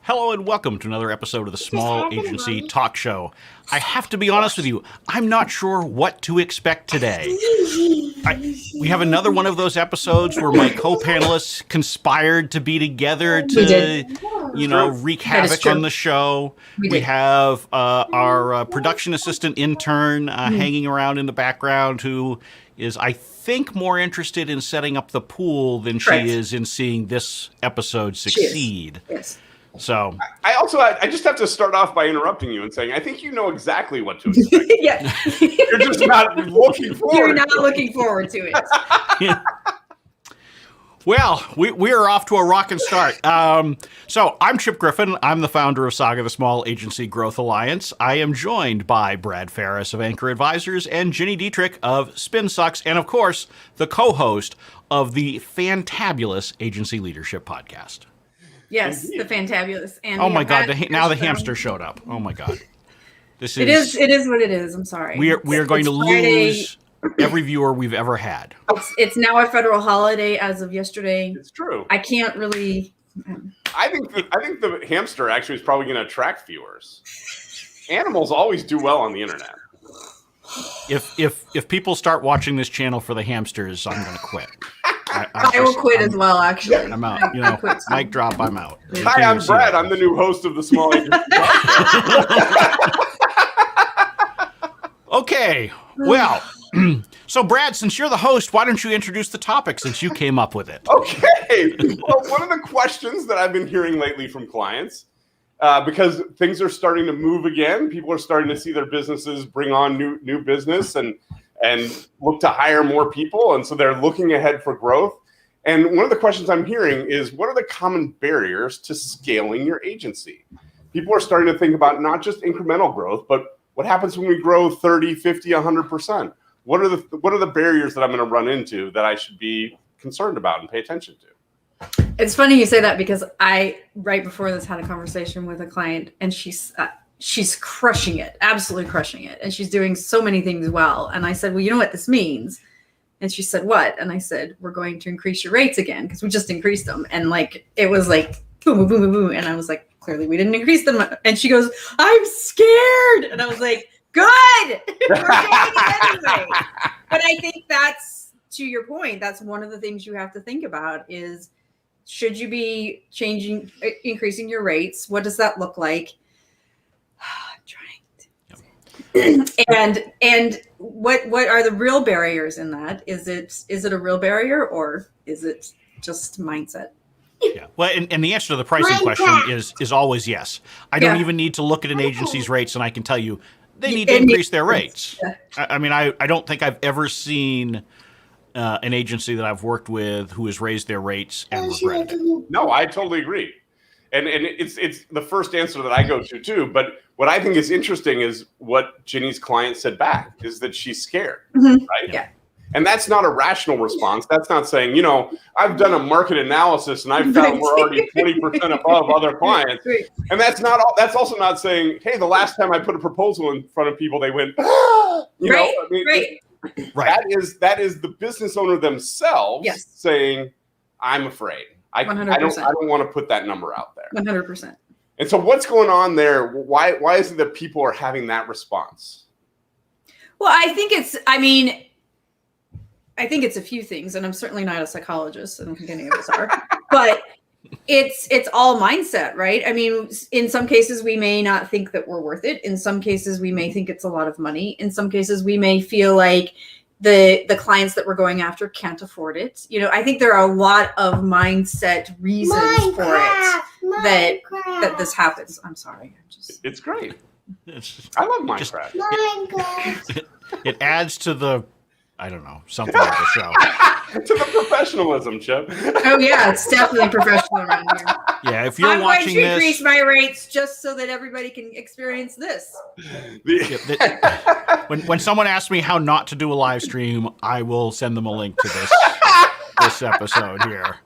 Hello and welcome to another episode of the Small Agency Talk Show. I have to be honest with you, I'm not sure what to expect today. We have another one of those episodes where my co-panelists conspired to be together to, wreak havoc on the show. We have our production assistant intern hanging around in the background who is, I think, more interested in setting up the pool than she is in seeing this episode succeed. Yes. So I just have to start off by interrupting you and saying I think you know exactly what to expect. Yeah. You're just not looking forward. You're not looking forward to it. Yeah. Well, we are off to a rockin' start. So I'm Chip Griffin. I'm the founder of Saga, the Small Agency Growth Alliance. I am joined by Brad Farris of Anchor Advisors and Gini Dietrich of Spin Sucks, and of course, the co-host of the fantabulous Agency Leadership Podcast. Yes, the fantabulous. And oh my God! Now the hamster showed up. Oh my God! It is what it is. I'm sorry. We are going to lose every viewer we've ever had. It's now a federal holiday as of yesterday. It's true. I can't really. I think the hamster actually is probably going to attract viewers. Animals always do well on the internet. If people start watching this channel for the hamsters, I'm going to quit. I will quit as well, actually. I'm out. Mic drop, I'm out. Hi, I'm Brad. I'm the new host of the Small Agency. Okay, well, so Brad, since you're the host, why don't you introduce the topic since you came up with it? Okay. Well, one of the questions that I've been hearing lately from clients, because things are starting to move again, people are starting to see their businesses bring on new business and look to hire more people. And so they're looking ahead for growth. And one of the questions I'm hearing is, what are the common barriers to scaling your agency? People are starting to think about not just incremental growth, but what happens when we grow 30, 50, 100%? What are the barriers that I'm going to run into that I should be concerned about and pay attention to? It's funny you say that because I, right before this, had a conversation with a client, and she's crushing it, absolutely crushing it. And she's doing so many things well. And I said, well, you know what this means? And she said, what? And I said, we're going to increase your rates again because we just increased them. And it was like, boom, boom, boom, boom, boom. And I was like, clearly we didn't increase them. And she goes, I'm scared. And I was like, good. We're doing it anyway. But I think that's, to your point, that's one of the things you have to think about is, should you be increasing your rates? What does that look like? And what are the real barriers in that? Is it a real barrier or is it just mindset? Yeah. Well, and the answer to the pricing question is always yes. I don't even need to look at an agency's rates, and I can tell you they need to increase their rates. I mean, I don't think I've ever seen an agency that I've worked with who has raised their rates and regretted it. No, I totally agree. And it's the first answer that I go to too. But what I think is interesting is what Ginny's client said back is that she's scared, right? Yeah. And that's not a rational response. That's not saying, I've done a market analysis and I've found we're already 20% above other clients. And that's also not saying, hey, the last time I put a proposal in front of people, they went, Right. That is the business owner themselves saying, I'm afraid. I don't want to put that number out there. 100%. And so what's going on there? Why is it that people are having that response? Well, I think it's a few things, and I'm certainly not a psychologist. I don't think any of us are, but it's all mindset, right? I mean, in some cases we may not think that we're worth it. In some cases we may think it's a lot of money. In some cases we may feel like the clients that we're going after can't afford it. I think there are a lot of mindset reasons for it that this happens. I'm sorry. It's great. I love Minecraft. It adds to the, I don't know, something of the show. To the professionalism, Chip. Oh yeah, it's definitely professional around here. Yeah, if you're watching this, I'm going to increase my rates just so that everybody can experience this. When someone asks me how not to do a live stream, I will send them a link to this episode here.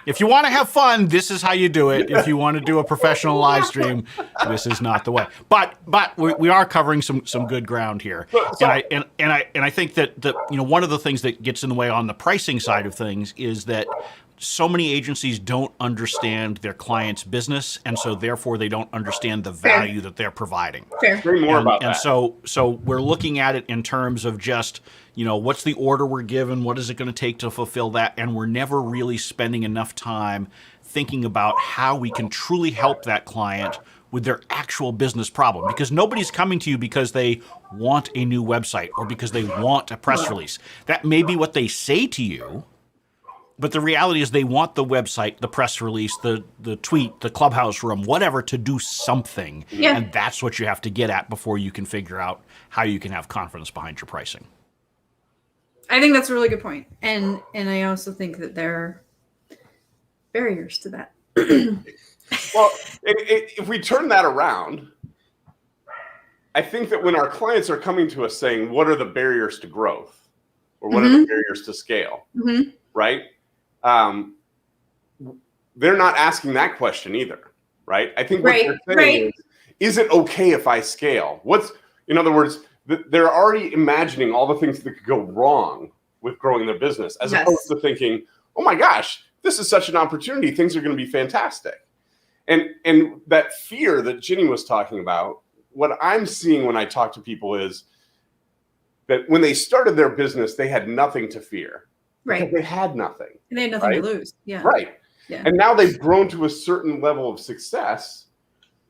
If you want to have fun, this is how you do it. If you want to do a professional live stream, this is not the way. But we are covering some good ground here, and I think that one of the things that gets in the way on the pricing side of things is that so many agencies don't understand their client's business, and so therefore they don't understand the value that they're providing. Fair. Bring more about And that. so we're looking at it in terms of just, what's the order we're given? What is it going to take to fulfill that? And we're never really spending enough time thinking about how we can truly help that client with their actual business problem. Because nobody's coming to you because they want a new website or because they want a press release. That may be what they say to you, but the reality is they want the website, the press release, the tweet, the clubhouse room, whatever, to do something. Yeah. And that's what you have to get at before you can figure out how you can have confidence behind your pricing. I think that's a really good point. And I also think that there are barriers to that. Well, if we turn that around, I think that when our clients are coming to us saying, what are the barriers to growth? Or what are the barriers to scale? Right? They're not asking that question either. Right? I think what they're saying is it okay if I scale? In other words, they're already imagining all the things that could go wrong with growing their business, as opposed to thinking, oh my gosh, this is such an opportunity. Things are going to be fantastic. And that fear that Gini was talking about, what I'm seeing when I talk to people is that when they started their business, they had nothing to fear. Right. They had nothing. And they had nothing to lose. Yeah. Right. Yeah. And now they've grown to a certain level of success.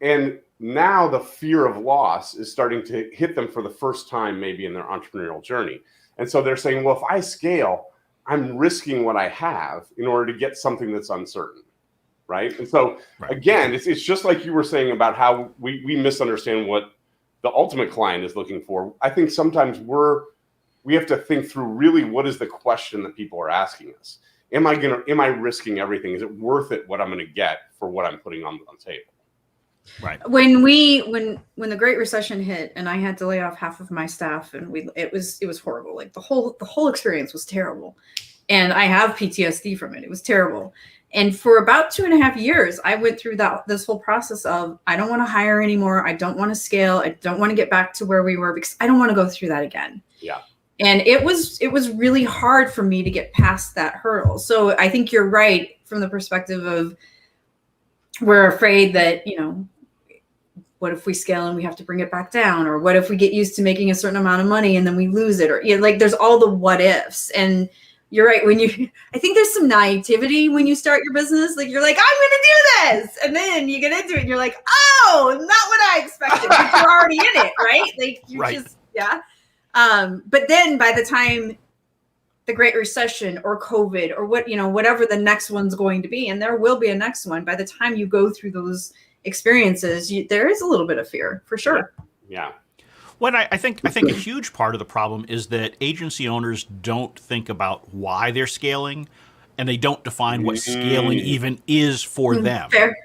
And now the fear of loss is starting to hit them for the first time, maybe in their entrepreneurial journey. And so they're saying, well, if I scale, I'm risking what I have in order to get something that's uncertain. Right. And so, again, it's just like you were saying about how we misunderstand what the ultimate client is looking for. I think sometimes we have to think through really what is the question that people are asking us. Am I risking everything? Is it worth it what I'm going to get for what I'm putting on the table? Right. When the Great Recession hit and I had to lay off half of my staff, and it was horrible. Like the whole experience was terrible. And I have PTSD from it. It was terrible. And for about 2.5 years, I went through this whole process of, I don't want to hire anymore. I don't want to scale. I don't want to get back to where we were because I don't want to go through that again. Yeah. And it was really hard for me to get past that hurdle. So I think you're right from the perspective of, we're afraid that, what if we scale and we have to bring it back down? Or what if we get used to making a certain amount of money and then we lose it? Or there's all the what ifs. And you're right. I think there's some naivety when you start your business. Like, you're like, I'm going to do this. And then you get into it and you're like, oh, not what I expected. But you're already in it, right? Like, you just, yeah. But then by the time the Great Recession or COVID or whatever the next one's going to be, and there will be a next one, by the time you go through those experiences, there is a little bit of fear for sure. Yeah. Well, I think a huge part of the problem is that agency owners don't think about why they're scaling, and they don't define what scaling even is for them. Fair.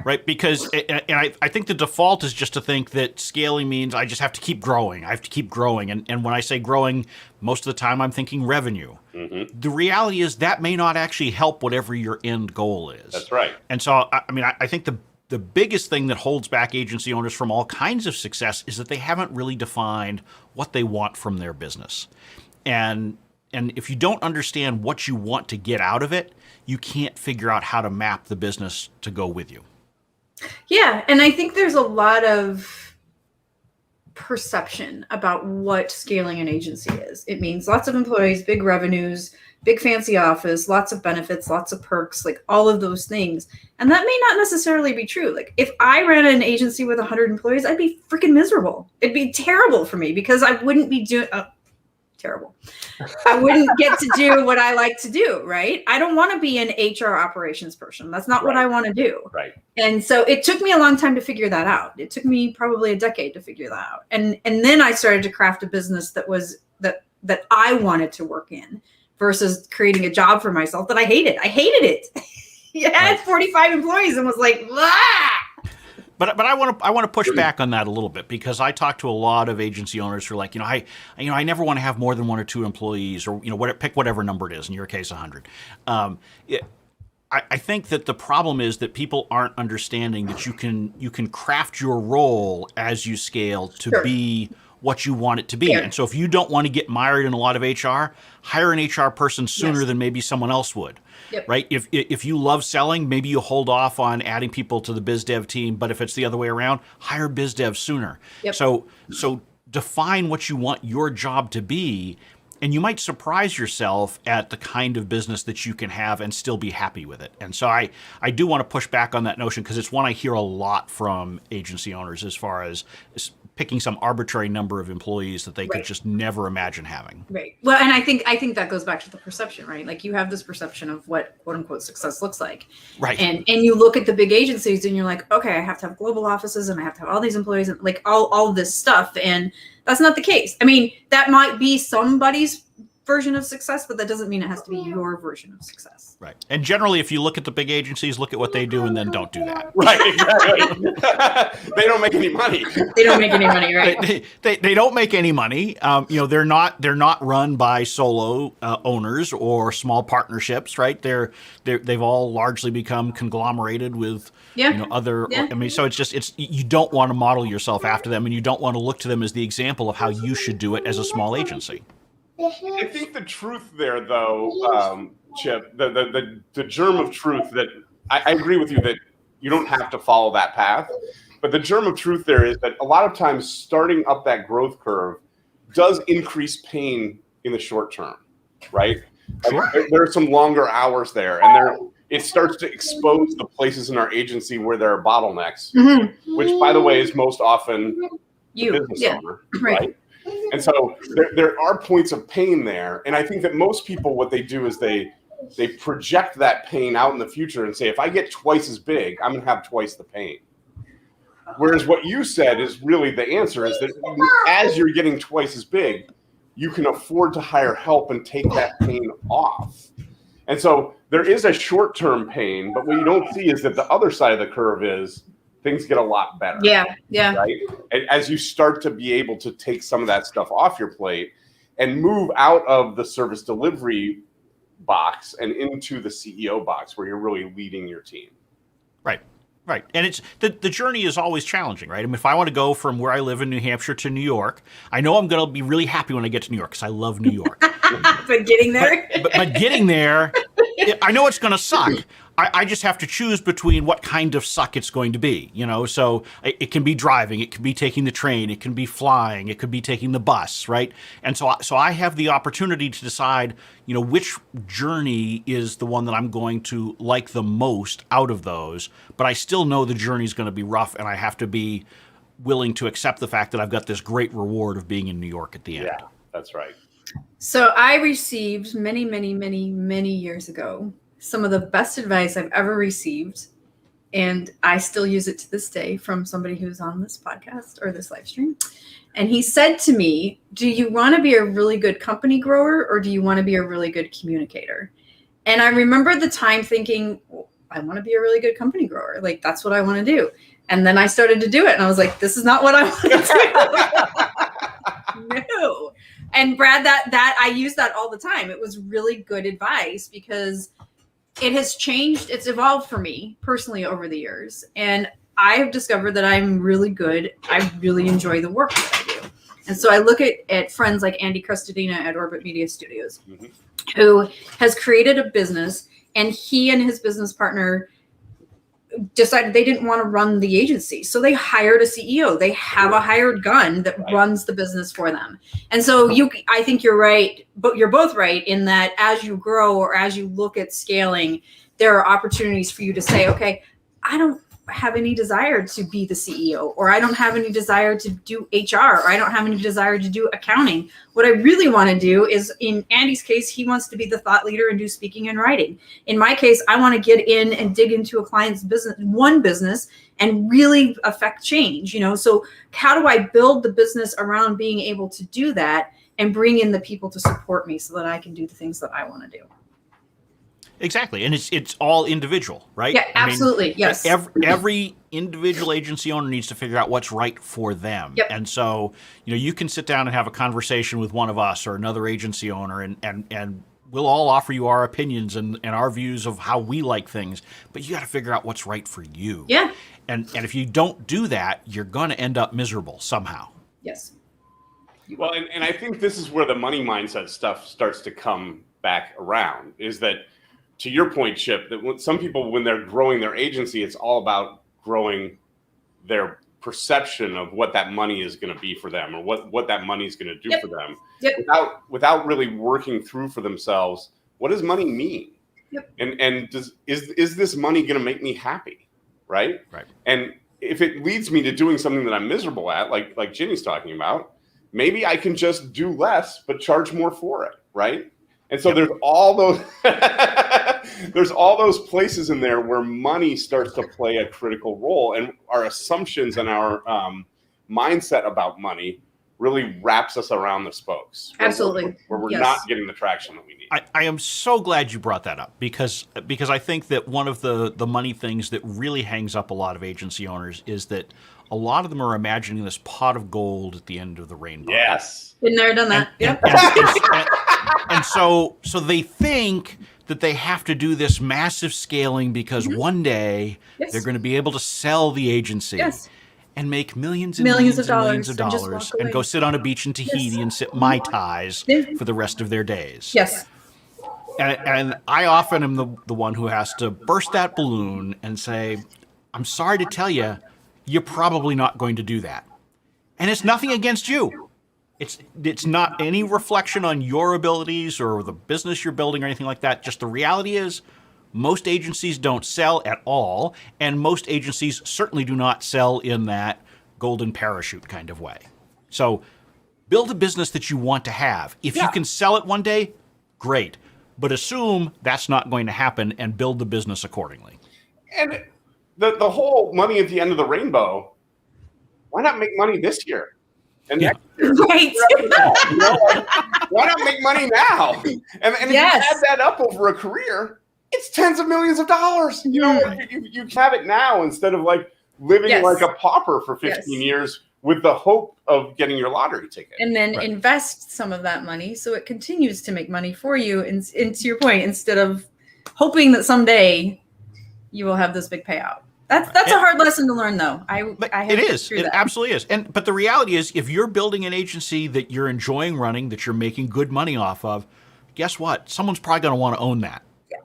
Right? Because I think the default is just to think that scaling means I just have to keep growing. I have to keep growing. And when I say growing, most of the time I'm thinking revenue. Mm-hmm. The reality is that may not actually help whatever your end goal is. That's right. And so, I think the biggest thing that holds back agency owners from all kinds of success is that they haven't really defined what they want from their business. And if you don't understand what you want to get out of it, you can't figure out how to map the business to go with you. Yeah. And I think there's a lot of perception about what scaling an agency is. It means lots of employees, big revenues, big fancy office, lots of benefits, lots of perks, like all of those things. And that may not necessarily be true. Like if I ran an agency with 100 employees, I'd be freaking miserable. It'd be terrible for me because I wouldn't be doing terrible. I wouldn't get to do what I like to do, right? I don't want to be an HR operations person. That's not what I want to do. Right. And so it took me a long time to figure that out. It took me probably a decade to figure that out. And then I started to craft a business that I wanted to work in versus creating a job for myself that I hated. I hated it. I had 45 employees and was like, ah! But I want to push back on that a little bit because I talk to a lot of agency owners who are like, I never want to have more than 1 or 2 employees, or pick whatever number it is. In your case, 100. I think that the problem is that people aren't understanding that you can craft your role as you scale to be what you want it to be. Yeah. And so if you don't want to get mired in a lot of HR, hire an HR person sooner than maybe someone else would. Yep. Right? If you love selling, maybe you hold off on adding people to the biz dev team, but if it's the other way around, hire biz dev sooner. Yep. So define what you want your job to be, and you might surprise yourself at the kind of business that you can have and still be happy with it. And so I do want to push back on that notion, because it's one I hear a lot from agency owners as far as picking some arbitrary number of employees that they could just never imagine having. Right. Well, and I think that goes back to the perception, right? Like, you have this perception of what quote unquote success looks like. Right. And you look at the big agencies and you're like, okay, I have to have global offices and I have to have all these employees and like all this stuff. And that's not the case. I mean, that might be somebody's version of success, but that doesn't mean it has to be your version of success. Right. And generally, if you look at the big agencies, look at what they do and then don't do that. Right, exactly. They don't make any money. They don't make any money, right? They don't make any money. They're not run by solo owners or small partnerships, right? They've all largely become conglomerated with other. Yeah. I mean, so it's you don't want to model yourself after them, and you don't want to look to them as the example of how you should do it as a small agency. I think the truth there, though, Chip, the germ of truth that I agree with you that you don't have to follow that path, but the germ of truth there is that a lot of times starting up that growth curve does increase pain in the short term, right? Sure. There are some longer hours there, and it starts to expose the places in our agency where there are bottlenecks, which, by the way, is most often the business owner, right? And so there are points of pain there. And I think that most people, what they do is they project that pain out in the future and say, if I get twice as big, I'm going to have twice the pain. Whereas what you said is really the answer, is that as you're getting twice as big, you can afford to hire help and take that pain off. And so there is a short-term pain, but what you don't see is that the other side of the curve is things get a lot better. Yeah. Right? And as you start to be able to take some of that stuff off your plate and move out of the service delivery box and into the CEO box where you're really leading your team. Right. And it's the journey is always challenging, right? I mean, if I want to go from where I live in New Hampshire to New York, I know I'm going to be really happy when I get to New York because I love New York. But getting there? But getting there, I know it's going to suck. I just have to choose between what kind of suck it's going to be, So it can be driving, it can be taking the train, it can be flying, it could be taking the bus, right? And so I have the opportunity to decide, which journey is the one that I'm going to like the most out of those. But I still know the journey is going to be rough, and I have to be willing to accept the fact that I've got this great reward of being in New York at the end. Yeah, that's right. So I received many, many, many, many years ago some of the best advice I've ever received, and I still use it to this day, from somebody who's on this podcast or this live stream. And he said to me, do you want to be a really good company grower, or do you want to be a really good communicator? And I remember at the time thinking, well, I want to be a really good company grower. Like, that's what I want to do. And then I started to do it, and I was like, this is not what I want to do. No. And Brad, that I use that all the time. It was really good advice because it has changed. It's evolved for me personally over the years. And I have discovered that I'm really good. I really enjoy the work that I do. And so I look at friends like Andy Crestodina at Orbit Media Studios, who has created a business, and he and his business partner decided they didn't want to run the agency. So they hired a CEO. They have a hired gun that runs the business for them. And so I think you're right, but you're both right in that as you grow or as you look at scaling, there are opportunities for you to say, okay, I don't have any desire to be the CEO, or I don't have any desire to do HR, or I don't have any desire to do accounting. What I really want to do is, in Andy's case, he wants to be the thought leader and do speaking and writing. In my case, I want to get in and dig into a client's business, and really affect change. So how do I build the business around being able to do that and bring in the people to support me so that I can do the things that I want to do? Exactly. And it's all individual, right? Yeah, absolutely. Yes. Every individual agency owner needs to figure out what's right for them. Yep. And so, you can sit down and have a conversation with one of us or another agency owner, and we'll all offer you our opinions and our views of how we like things, but you got to figure out what's right for you. Yeah. And if you don't do that, you're going to end up miserable somehow. Yes. Well, and I think this is where the money mindset stuff starts to come back around, is that, to your point, Chip, that some people, when they're growing their agency, it's all about growing their perception of what that money is going to be for them, or what that money is going to do for them, without really working through for themselves, what does money mean? And is this money going to make me happy? Right. And if it leads me to doing something that I'm miserable at, like Ginny's talking about, maybe I can just do less, but charge more for it, right? And so there's all those places in there where money starts to play a critical role, and our assumptions and our mindset about money really wraps us around the spokes. Absolutely. Where we're not getting the traction that we need. I am so glad you brought that up, because I think that one of the money things that really hangs up a lot of agency owners is that a lot of them are imagining this pot of gold at the end of the rainbow. Yes. Been there, done that. And so they think that they have to do this massive scaling because one day they're going to be able to sell the agency and make millions of dollars and go sit on a beach in Tahiti and sip Mai Tais for the rest of their days. Yes. And I often am the one who has to burst that balloon and say, I'm sorry to tell you, you're probably not going to do that. And it's nothing against you. It's not any reflection on your abilities or the business you're building or anything like that. Just the reality is most agencies don't sell at all, and most agencies certainly do not sell in that golden parachute kind of way. So build a business that you want to have. If you can sell it one day, great. But assume that's not going to happen and build the business accordingly. And the whole money at the end of the rainbow, why not make money this year? And next year? Right. Why not make money now? And if you add that up over a career, it's tens of millions of dollars. You have it now instead of like living like a pauper for 15 years with the hope of getting your lottery ticket. And then invest some of that money so it continues to make money for you. And to your point, instead of hoping that someday you will have this big payout. That's a hard lesson to learn, though. It is. It absolutely is. But the reality is, if you're building an agency that you're enjoying running, that you're making good money off of, guess what? Someone's probably going to want to own that. Yeah.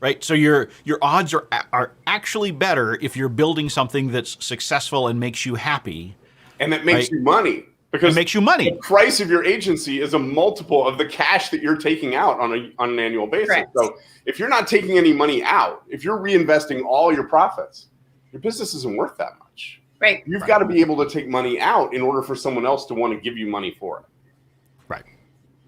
Right. So your odds are actually better if you're building something that's successful and makes you happy. And that makes you money. Because it makes you money. The price of your agency is a multiple of the cash that you're taking out on an annual basis. Correct. So if you're not taking any money out, if you're reinvesting all your profits, your business isn't worth that much. Right. You've got to be able to take money out in order for someone else to want to give you money for it. Right.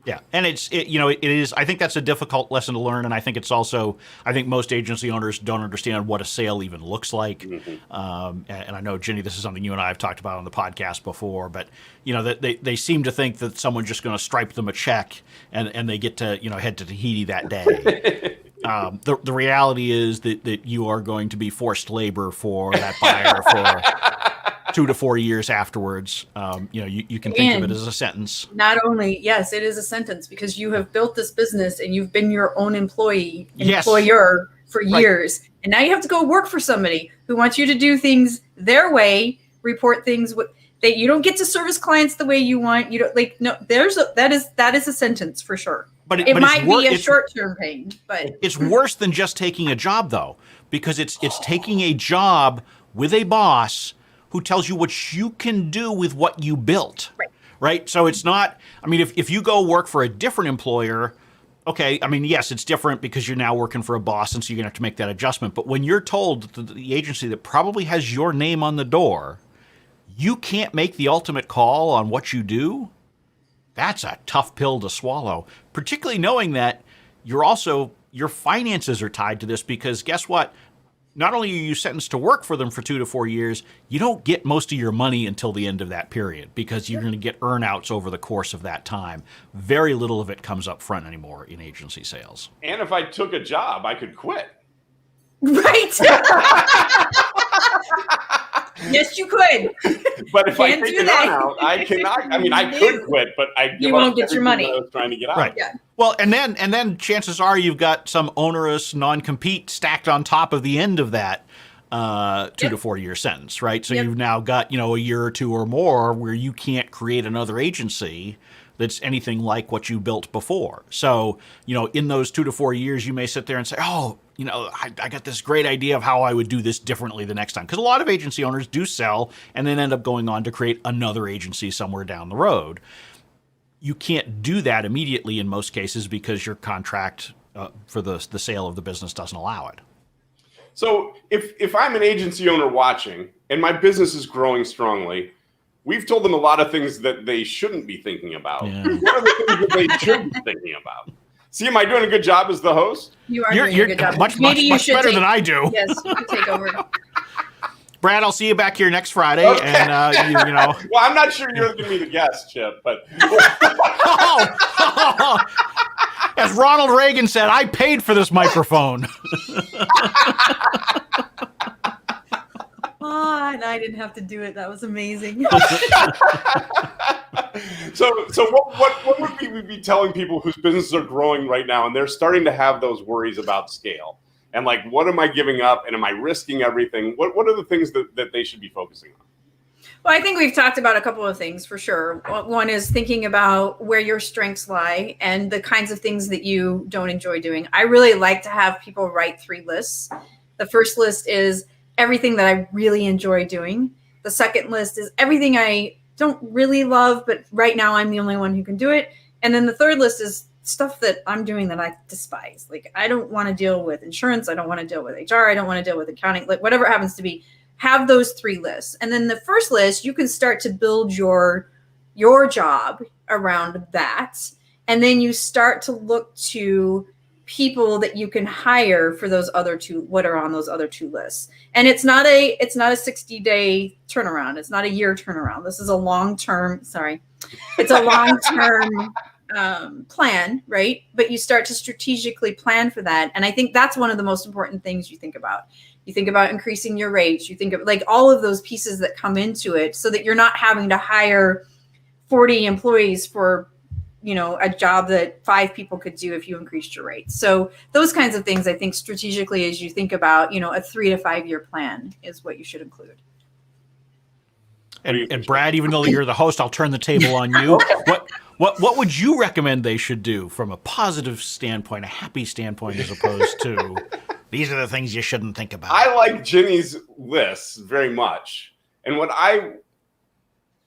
Yeah. And it is, I think that's a difficult lesson to learn. And I think it's also, I think most agency owners don't understand what a sale even looks like. Mm-hmm. And I know, Ginny, this is something you and I have talked about on the podcast before, but that they seem to think that someone's just going to stripe them a check and they get to, head to Tahiti that day. The reality is that you are going to be forced labor for that buyer for 2 to 4 years afterwards. You can think of it as a sentence. Not only, yes, it is a sentence because you have built this business and you've been your own employer for years. And now you have to go work for somebody who wants you to do things their way, report things that you don't get to service clients the way you want. You don't that is a sentence for sure. But it might be a short-term pain, but it's worse than just taking a job, though, because it's taking a job with a boss who tells you what you can do with what you built. Right. So it's not, if you go work for a different employer, okay, yes, it's different because you're now working for a boss, and so you're going to have to make that adjustment. But when you're told that the agency that probably has your name on the door, you can't make the ultimate call on what you do, that's a tough pill to swallow, particularly knowing that your finances are tied to this, because guess what? Not only are you sentenced to work for them for 2 to 4 years, you don't get most of your money until the end of that period because you're going to get earnouts over the course of that time. Very little of it comes up front anymore in agency sales. And if I took a job, I could quit. Right. Yes, you could. But if I take it out, I cannot. I could quit, but you won't get your money. I was trying to get out. Right. Yeah. Well, and then chances are you've got some onerous non-compete stacked on top of the end of that 2 to 4 year sentence, right? So you've now got, a year or two or more where you can't create another agency that's anything like what you built before. So, in those 2 to 4 years, you may sit there and say, oh, I got this great idea of how I would do this differently the next time. Because a lot of agency owners do sell and then end up going on to create another agency somewhere down the road. You can't do that immediately in most cases because your contract for the sale of the business doesn't allow it. So if I'm an agency owner watching and my business is growing strongly, we've told them a lot of things that they shouldn't be thinking about. Yeah. What are the things that they should be thinking about? See, am I doing a good job as the host? You're doing a good job. Much better than I do. Yes, you can take over. Brad, I'll see you back here next Friday. Okay. And, Well, I'm not sure you're going to be the guest, Chip, but. As Ronald Reagan said, I paid for this microphone. And I didn't have to do it. That was amazing. So what would we be telling people whose businesses are growing right now and they're starting to have those worries about scale? And like, what am I giving up? And am I risking everything? What are the things that they should be focusing on? Well, I think we've talked about a couple of things for sure. One is thinking about where your strengths lie and the kinds of things that you don't enjoy doing. I really like to have people write 3 lists. The first list is everything that I really enjoy doing. The second list is everything I don't really love, but right now I'm the only one who can do it. And then the third list is stuff that I'm doing that I despise. Like, I don't want to deal with insurance. I don't want to deal with HR. I don't want to deal with accounting, like whatever it happens to be. Have those 3 lists. And then the first list, you can start to build your job around that. And then you start to look to people that you can hire for those other 2, what are on those other 2 lists. And it's not a 60-day turnaround. It's not a year turnaround. This is a long-term, it's a long-term plan, right? But you start to strategically plan for that. And I think that's one of the most important things you think about. You think about increasing your rates. You think of like all of those pieces that come into it so that you're not having to hire 40 employees for, a job that 5 people could do if you increased your rates. So those kinds of things, I think strategically, as you think about, a 3 to 5 year plan is what you should include. And Brad, even though you're the host, I'll turn the table on you. What would you recommend they should do from a positive standpoint, a happy standpoint, as opposed to these are the things you shouldn't think about? I like Ginny's lists very much. And what I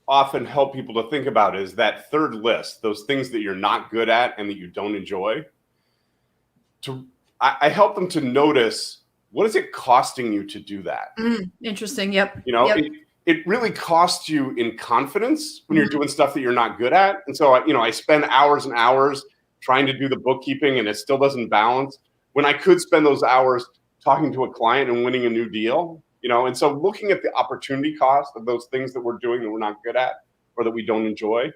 often help people to think about is that third list, those things that you're not good at and that you don't enjoy. I help them to notice, what is it costing you to do that? Interesting. Yep. It really costs you in confidence when you're doing stuff that you're not good at. And so, I spend hours and hours trying to do the bookkeeping and it still doesn't balance when I could spend those hours talking to a client and winning a new deal, And so looking at the opportunity cost of those things that we're doing that we're not good at or that we don't enjoy,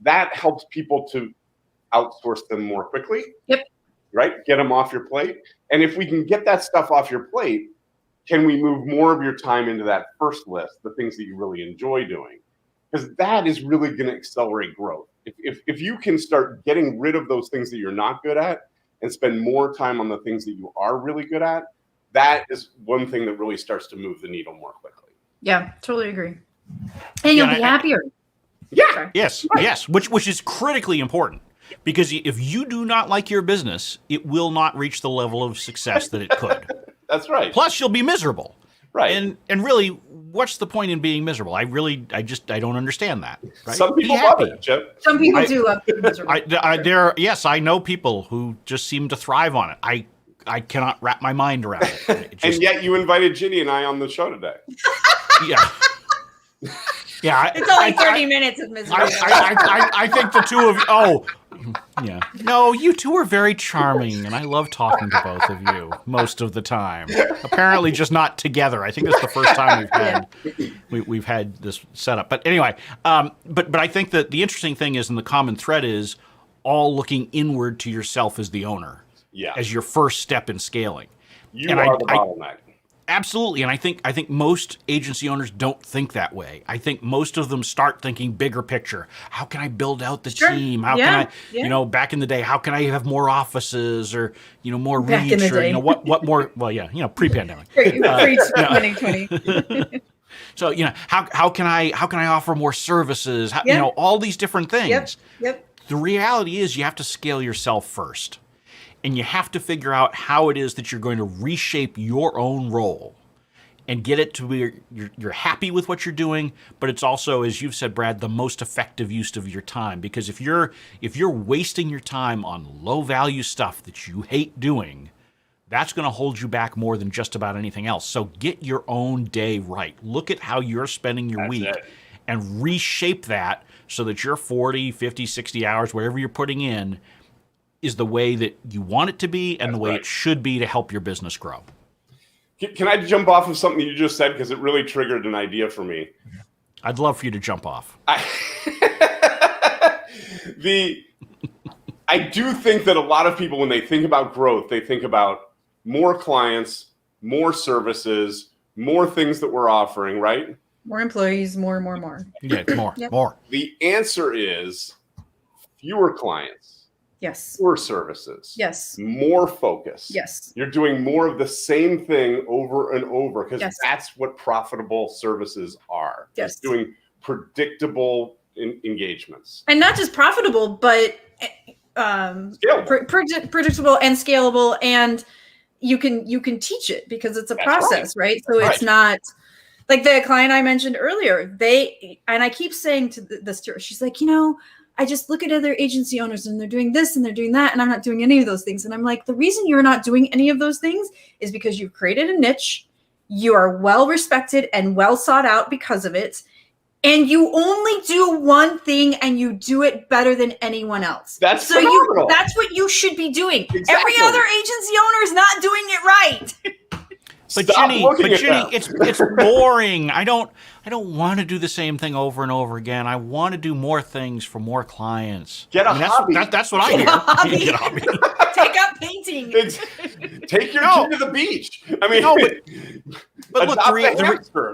that helps people to outsource them more quickly. Yep. Right? Get them off your plate. And if we can get that stuff off your plate, can we move more of your time into that first list, the things that you really enjoy doing? Because that is really going to accelerate growth. If you can start getting rid of those things that you're not good at and spend more time on the things that you are really good at, that is one thing that really starts to move the needle more quickly. Yeah, totally agree. And you'll be happier. Yeah. Sorry. Yes, which is critically important. Because if you do not like your business, it will not reach the level of success that it could. That's right. Plus, you'll be miserable. Right. And really, what's the point in being miserable? I don't understand that. Right? Some people love it, Chip. Some people do love being miserable. I know people who just seem to thrive on it. I cannot wrap my mind around it. And yet you invited Gini and I on the show today. Yeah. Yeah, it's only 30 minutes of misery. I think the two of you. Oh, yeah. No, you two are very charming, and I love talking to both of you most of the time. Apparently, just not together. I think it's the first time we've had this set up. But anyway, but I think that the interesting thing is, and the common thread is, all looking inward to yourself as the owner, as your first step in scaling. You are the bottleneck. Absolutely. And I think most agency owners don't think that way. I think most of them start thinking bigger picture. How can I build out the team? How can I, back in the day, how can I have more offices or, more Back reach in the or, day. what more, pre-pandemic. Pre-2020. So, how can I offer more services? All these different things. Yep. The reality is you have to scale yourself first. And you have to figure out how it is that you're going to reshape your own role and get it to where you're happy with what you're doing, but it's also, as you've said, Brad, the most effective use of your time. Because if you're wasting your time on low value stuff that you hate doing, that's going to hold you back more than just about anything else. So get your own day right. Look at how you're spending your week and reshape that so that your 40, 50, 60 hours, whatever you're putting in, is the way that you want it to be and the way it should be to help your business grow. Can I jump off of something you just said? Because it really triggered an idea for me. I'd love for you to jump off. I do think that a lot of people, when they think about growth, they think about more clients, more services, more things that we're offering, right? More employees, more. Yeah, more. The answer is fewer clients. Yes. Fewer services. Yes. More focus. Yes. You're doing more of the same thing over and over because that's what profitable services are. Yes. It's doing predictable engagements. And not just profitable, but predictable and scalable, and you can teach it because it's a process, right? So it's not like the client I mentioned earlier. And I keep saying to this to her, she's like, I just look at other agency owners and they're doing this and they're doing that, and I'm not doing any of those things. And I'm like, the reason you're not doing any of those things is because you've created a niche. You are well respected and well sought out because of it. And you only do one thing and you do it better than anyone else. That's phenomenal. That's what you should be doing. Exactly. Every other agency owner is not doing it right. But Gini, it's boring. I don't want to do the same thing over and over again. I want to do more things for more clients. Get a hobby. That's what I hear. Get a hobby. Take up painting. Take your kid to the beach. I mean, but look,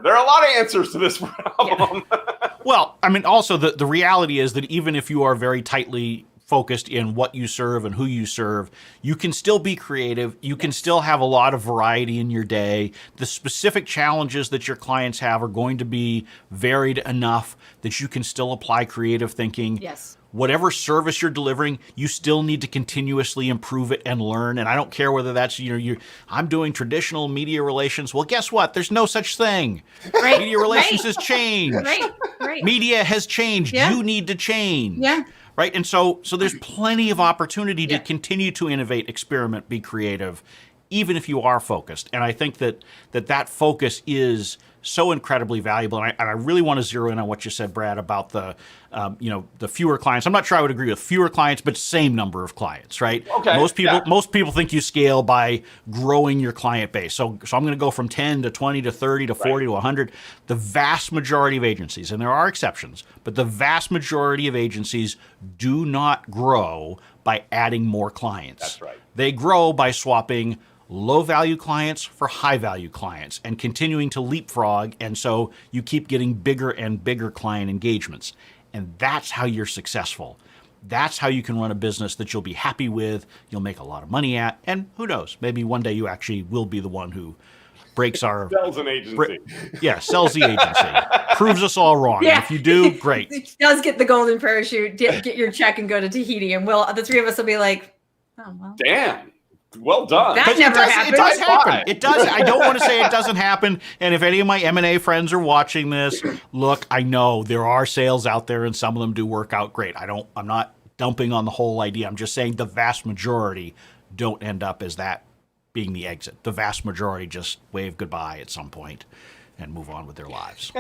there are a lot of answers to this problem. Yeah. Well, I mean, also the reality is that even if you are very tightly focused in what you serve and who you serve, you can still be creative. You can still have a lot of variety in your day. The specific challenges that your clients have are going to be varied enough that you can still apply creative thinking. Yes. Whatever service you're delivering, you still need to continuously improve it and learn. And I don't care whether that's, I'm doing traditional media relations. Well, guess what? There's no such thing. Right. Media relations has changed. Right. Media has changed. Yeah. You need to change. Yeah. Right. And so there's plenty of opportunity to continue to innovate, experiment, be creative, even if you are focused. And I think that focus is so incredibly valuable. And I really want to zero in on what you said, Brad, about the fewer clients. I'm not sure I would agree with fewer clients, but same number of clients, right? Okay. Most people think you scale by growing your client base. So I'm going to go from 10 to 20 to 30 to 40 to 100. The vast majority of agencies, and there are exceptions, but the vast majority of agencies do not grow by adding more clients. That's right. They grow by swapping low-value clients for high-value clients and continuing to leapfrog, and so you keep getting bigger and bigger client engagements. And that's how you're successful. That's how you can run a business that you'll be happy with, you'll make a lot of money at, and who knows, maybe one day you actually will be the one who breaks our... Sells an agency. Sells the agency. Proves us all wrong. Yeah. And if you do, great. It does get the golden parachute, get your check and go to Tahiti, and the three of us will be like, oh, well. Damn. Well done. That never happened. It does happen. It does. I don't want to say it doesn't happen. And if any of my M&A friends are watching this, look, I know there are sales out there and some of them do work out great. I'm not dumping on the whole idea. I'm just saying the vast majority don't end up as that being the exit. The vast majority just wave goodbye at some point and move on with their lives.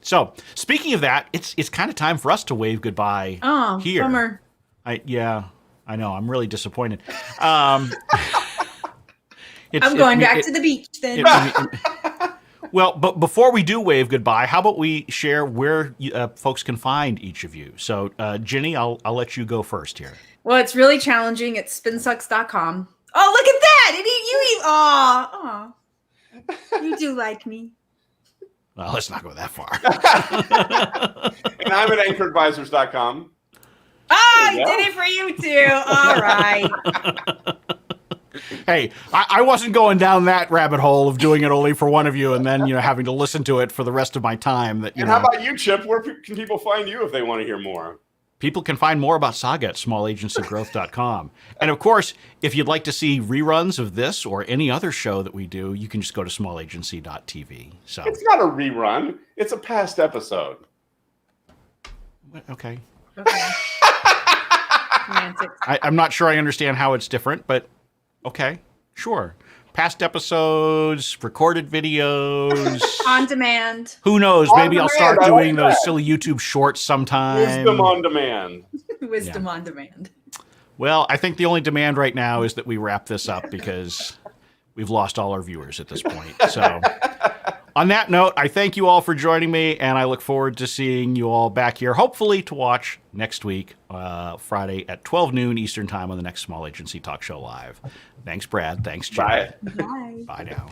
So, speaking of that, it's kind of time for us to wave goodbye here. Bummer. I know. I'm really disappointed. I'm going back to the beach then. Well, but before we do wave goodbye, how about we share where folks can find each of you? So, Gini, I'll let you go first here. Well, it's really challenging. It's spinsucks.com. Oh, look at that! Did you? Aw. You do like me. Well, let's not go that far. And I'm at anchoradvisors.com. I did it for you too. All right. Hey, I wasn't going down that rabbit hole of doing it only for one of you and then, having to listen to it for the rest of my time. That, and how about you, Chip? Where can people find you if they want to hear more? People can find more about Saga at smallagencygrowth.com. And of course, if you'd like to see reruns of this or any other show that we do, you can just go to smallagency.tv. So it's not a rerun. It's a past episode. Okay. Romantic. I'm not sure I understand how it's different, but okay, sure. Past episodes, recorded videos. On demand. Who knows? On Maybe I'll demand, start I doing like those that. silly YouTube shorts sometime. Wisdom on demand. Wisdom on demand. Well, I think the only demand right now is that we wrap this up because we've lost all our viewers at this point. So on that note, I thank you all for joining me, and I look forward to seeing you all back here, hopefully to watch next week, Friday at 12 noon Eastern Time on the next Small Agency Talk Show Live. Thanks, Brad. Thanks, Jim. Bye. Bye. Bye now.